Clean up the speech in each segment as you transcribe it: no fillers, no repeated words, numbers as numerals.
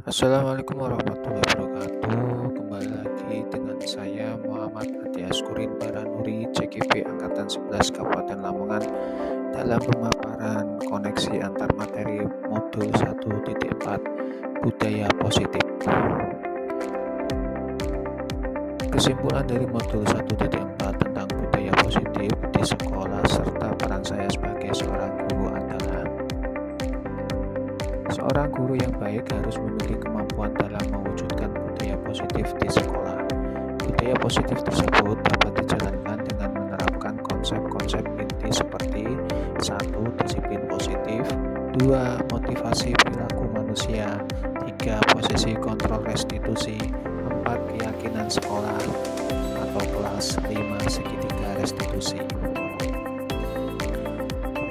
Assalamualaikum warahmatullahi wabarakatuh. Kembali lagi dengan saya Muhammad Adi Askurin Baranuri, CGP Angkatan 11 Kabupaten Lamongan dalam pemaparan koneksi antar materi modul 1.4 Budaya Positif. Kesimpulan dari modul 1.4 tentang budaya positif di sekolah serta peran saya sebagai seorang guru adalah: seorang guru yang baik harus memiliki kemampuan dalam mewujudkan budaya positif di sekolah. Budaya positif tersebut dapat dijalankan dengan menerapkan konsep-konsep inti seperti 1. Disiplin positif, 2. Motivasi perilaku manusia, 3. Posisi kontrol restitusi, 4. Keyakinan sekolah atau kelas, 5. Segitiga restitusi.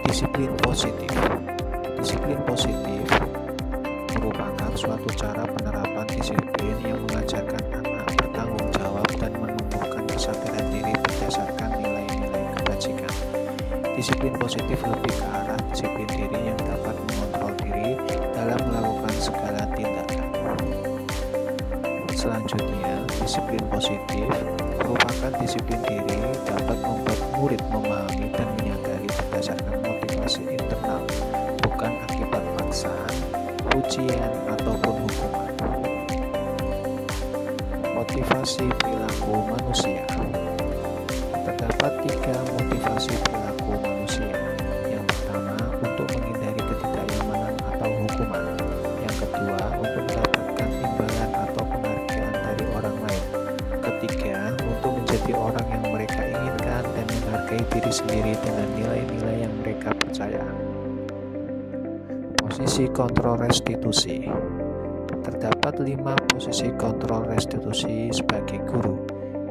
Disiplin positif. Disiplin positif merupakan suatu cara penerapan disiplin yang mengajarkan anak bertanggung jawab dan menumbuhkan kesadaran diri berdasarkan nilai-nilai kebajikan. Disiplin positif lebih ke arah disiplin diri yang dapat mengontrol diri dalam melakukan segala tindakan. Selanjutnya, disiplin positif merupakan disiplin diri dapat membuat murid memahami dan menyadari berdasarkan motivasi internal, bukan akibat paksaan, ujian, ataupun hukuman. Motivasi perilaku manusia. Terdapat 3 motivasi perilaku manusia. Yang pertama, untuk menghindari ketidaknyamanan atau hukuman. Yang kedua, untuk mendapatkan imbalan atau penghargaan dari orang lain. Ketiga, untuk menjadi orang yang mereka inginkan dan menghargai diri sendiri dengan nilai-nilai yang mereka percaya. Posisi kontrol restitusi. Terdapat 5 posisi kontrol restitusi sebagai guru.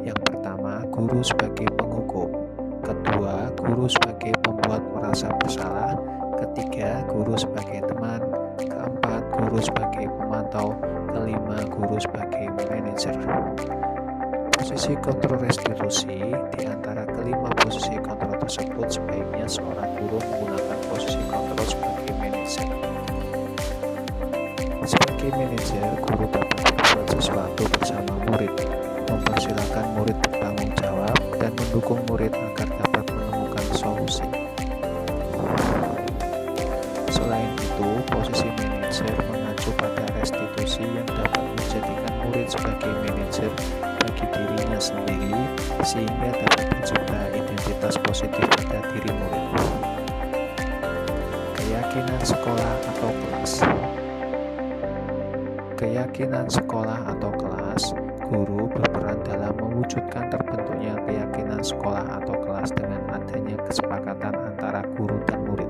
Yang pertama, guru sebagai penghukum. Kedua, guru sebagai pembuat merasa bersalah. Ketiga, guru sebagai teman. Keempat, guru sebagai pemantau. Kelima, guru sebagai manajer. Posisi kontrol restitusi. Di antara kelima posisi kontrol tersebut, sebaiknya seorang guru menggunakan posisi kontrol sebagai manajer. Sebagai manajer, guru dapat berbuat sesuatu bersama murid, mempersilahkan murid bertanggung jawab, dan mendukung murid agar dapat menemukan solusi. Selain itu, posisi manajer mengacu pada restitusi yang dapat menjadikan murid sebagai manajer bagi dirinya sendiri, sehingga dapat mencipta identitas positif pada diri murid. Keyakinan sekolah atau kelas. Keyakinan sekolah atau kelas, guru berperan dalam mewujudkan terbentuknya keyakinan sekolah atau kelas dengan adanya kesepakatan antara guru dan murid.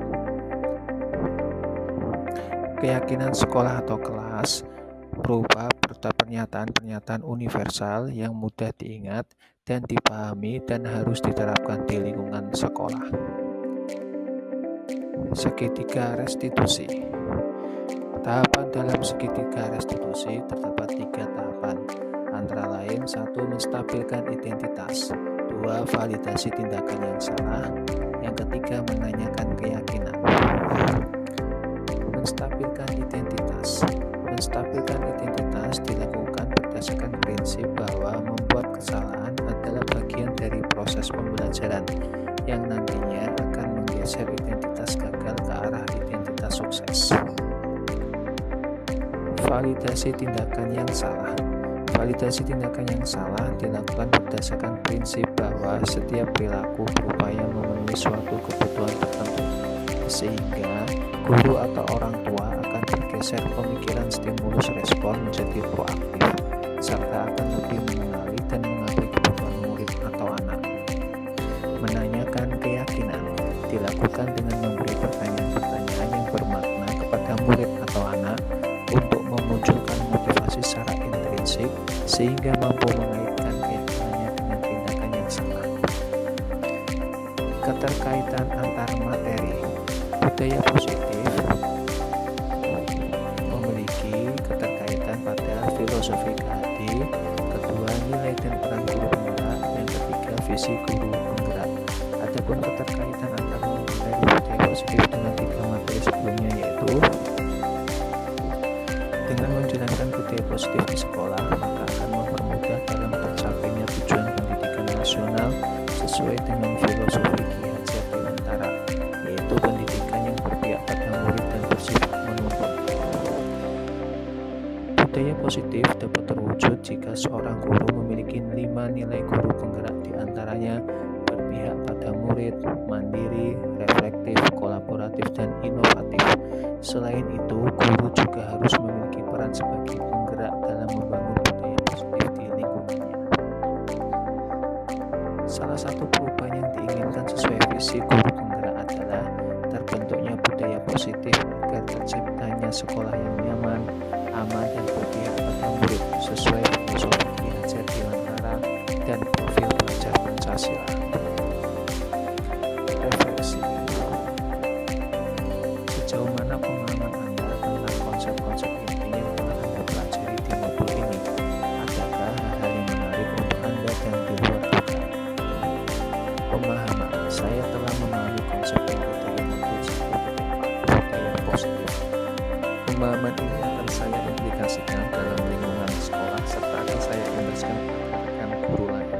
Keyakinan sekolah atau kelas berupa pernyataan-pernyataan universal yang mudah diingat dan dipahami dan harus diterapkan di lingkungan sekolah. Segitiga restitusi. Tahapan dalam segitiga restitusi terdapat 3 tahapan, antara lain 1. Menstabilkan identitas, 2. Validasi tindakan yang salah, yang ketiga menanyakan keyakinan. Menstabilkan identitas. Menstabilkan identitas dilakukan berdasarkan prinsip bahwa membuat kesalahan adalah bagian dari proses pembelajaran yang nantinya akan menggeser identitas gagal ke arah identitas sukses. Validasi tindakan yang salah. Validasi tindakan yang salah dilakukan berdasarkan prinsip bahwa setiap perilaku berupaya memenuhi suatu kebutuhan tertentu, sehingga guru atau orang tua akan bergeser pemikiran stimulus respon menjadi proaktif, serta akan lebih mengenali dan mengakui kebutuhan murid atau anak. Menanyakan keyakinan dilakukan dengan memberi pertanyaan-pertanyaan yang bermakna kepada murid atau anak untuk memunculkan motivasi secara intrinsik sehingga mampu mengaitkan keyakinannya dengan tindakan yang salah. Keterkaitan antar materi. Budaya positif memiliki keterkaitan pada filosofi KHD, kedua nilai dan peran guru penggerak, yang ketiga visi guru penggerak. Adapun keterkaitan antara materi budaya positif dengan 3 materi sebelumnya, yaitu dengan menjalankan budaya positif di sekolah, maka akan mempermudah dalam tercapainya tujuan pendidikan nasional sesuai dengan filosofi Ki Hajar Dewantara, yaitu pendidikan yang berpihak pada murid dan bersifat menuntun. Budaya positif dapat terwujud jika seorang guru memiliki 5 nilai guru penggerak, diantaranya berpihak pada murid, mandiri, reflektif, kolaboratif, dan inovatif. Selain itu, guru juga harus memiliki peran sebagai penggerak dalam membangun budaya positif di lingkungannya. Salah satu perubahan yang diinginkan sesuai visi guru penggerak adalah terbentuknya budaya positif agar terciptanya sekolah yang nyaman, aman, dan berpihak pada murid sesuai filosofi Ki Hajar Dewantara dan profil pelajar Pancasila. Refleksi. Sejauh mana pemahaman Anda tentang konsep-konsep inti yang telah Anda pelajari di modul ini? Adakah hal-hal yang menarik untuk Anda dan di luar dugaan? Pemahaman. Saya telah memahami konsep inti dari modul 1 budaya positif. Pemahaman ini akan saya aplikasikan dalam lingkungan sekolah serta akan saya imbaskan kepada guru lain.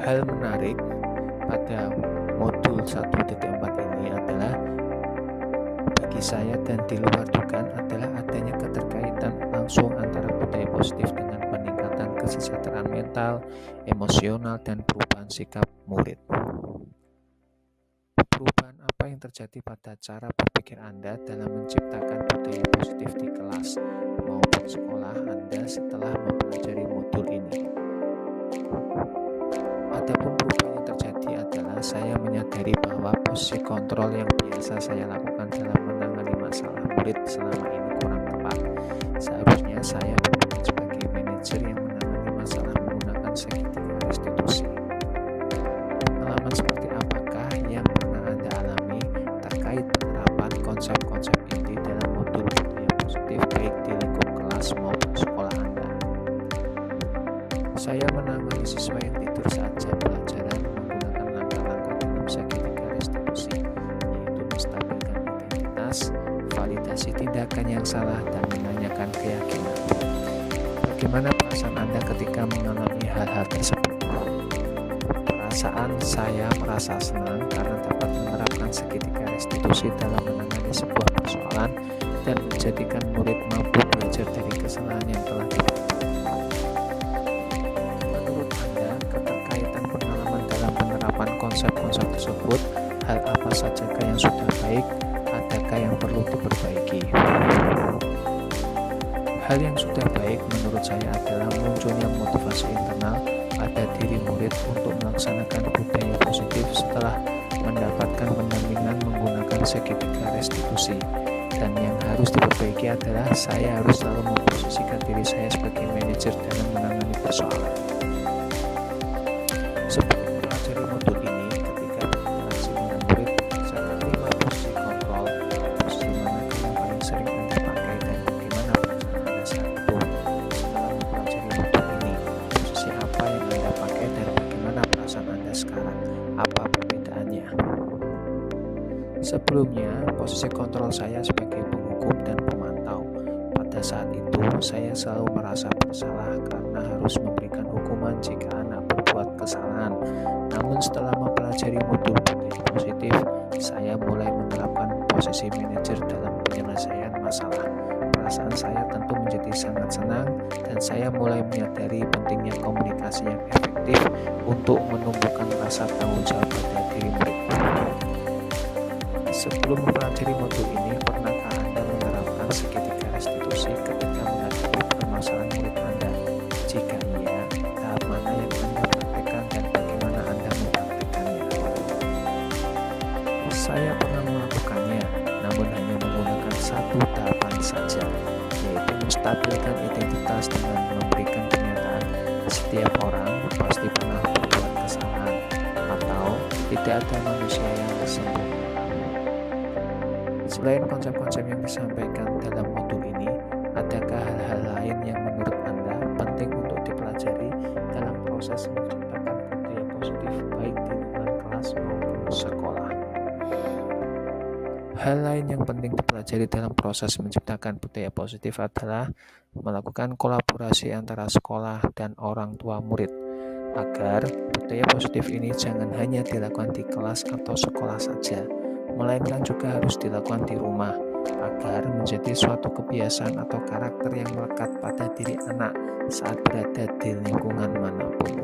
Hal menarik pada modul 1.4 ini adalah bagi saya dan di luar dugaan adalah adanya keterkaitan langsung antara budaya positif dengan peningkatan kesejahteraan mental, emosional, dan perubahan sikap murid. Perubahan apa yang terjadi pada cara berpikir Anda dalam menciptakan budaya positif di kelas maupun sekolah Anda setelah mempelajari modul ini? Adapun perubahan yang terjadi adalah saya menyadari bahwa posisi kontrol yang biasa saya lakukan dalam menangani masalah murid selama ini kurang tepat. Seharusnya saya berperan sebagai manajer yang menangani masalah menggunakan segitiga restitusi. Pengalaman seperti apakah yang pernah Anda alami terkait penerapan konsep-konsep inti dalam modul budaya positif baik di lingkup kelas maupun sekolah Anda? Saya menangani siswa yang tidur saat jam pelajaran menggunakan langkah-langkah dalam segitiga restitusi, yaitu menstabilkan identitas, validasi tindakan yang salah, dan menanyakan keyakinan. Bagaimana perasaan Anda ketika mengalami hal-hal tersebut? Perasaan saya merasa senang karena dapat menerapkan segitiga restitusi dalam menangani sebuah persoalan dan menjadikan murid mampu belajar dari kesalahan yang telah dibuat. Menurut Anda, keterkaitan pengalaman dalam penerapan konsep-konsep tersebut, hal apa sajakah yang sudah baik, adakah yang perlu diperbaiki? Hal yang sudah baik menurut saya adalah munculnya motivasi internal pada diri murid untuk melaksanakan budaya positif setelah mendapatkan pendampingan menggunakan segitiga restitusi. Dan yang harus diperbaiki adalah saya harus selalu memposisikan diri saya sebagai manajer dalam menangani persoalan. Sebelum mempelajari modul ini, ketika berinteraksi dengan murid, saya 5 posisi kontrol, posisi manakah yang paling sering Anda pakai dan bagaimana perasaan Anda saat itu. Setelah mempelajari modul ini, posisi apa yang Anda pakai dan bagaimana perasaan Anda sekarang, apa perbedaannya? Sebelumnya, posisi kontrol saya sebagai penghukum dan pemantau. Pada saat itu, saya selalu merasa bersalah karena harus memberikan hukuman jika anak berbuat kesalahan. Namun setelah mempelajari modul budaya positif, saya mulai menerapkan posisi manajer dalam penyelesaian masalah. Perasaan saya tentu menjadi sangat senang dan saya mulai menyadari pentingnya komunikasi yang efektif untuk menumbuhkan rasa tanggung jawab pada diri murid. Sebelum mempelajari modul ini, pernahkah Anda menerapkan segitiga restitusi ketika menghadapi permasalahan murid Anda? Jika iya, tahap mana yang Anda praktekkan dan bagaimana Anda mempraktekannya? Saya pernah melakukannya, namun hanya menggunakan satu tahapan saja, yaitu menstabilkan identitas dengan memberikan kenyataan setiap orang pasti pernah berbuat kesalahan atau tidak ada manusia yang sempurna. Selain konsep-konsep yang disampaikan dalam modul ini, adakah hal-hal lain yang menurut Anda penting untuk dipelajari dalam proses menciptakan budaya positif baik di lingkungan kelas maupun sekolah? Hal lain yang penting dipelajari dalam proses menciptakan budaya positif adalah melakukan kolaborasi antara sekolah dan orang tua murid, agar budaya positif ini jangan hanya dilakukan di kelas atau sekolah saja, melainkan juga harus dilakukan di rumah, agar menjadi suatu kebiasaan atau karakter yang melekat pada diri anak saat berada di lingkungan manapun.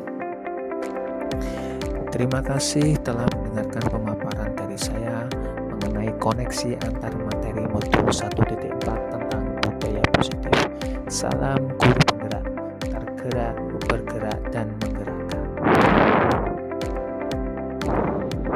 Terima kasih telah mendengarkan pemaparan dari saya mengenai koneksi antar materi modul 1.4 tentang budaya positif. Salam guru penggerak, tergerak, bergerak, dan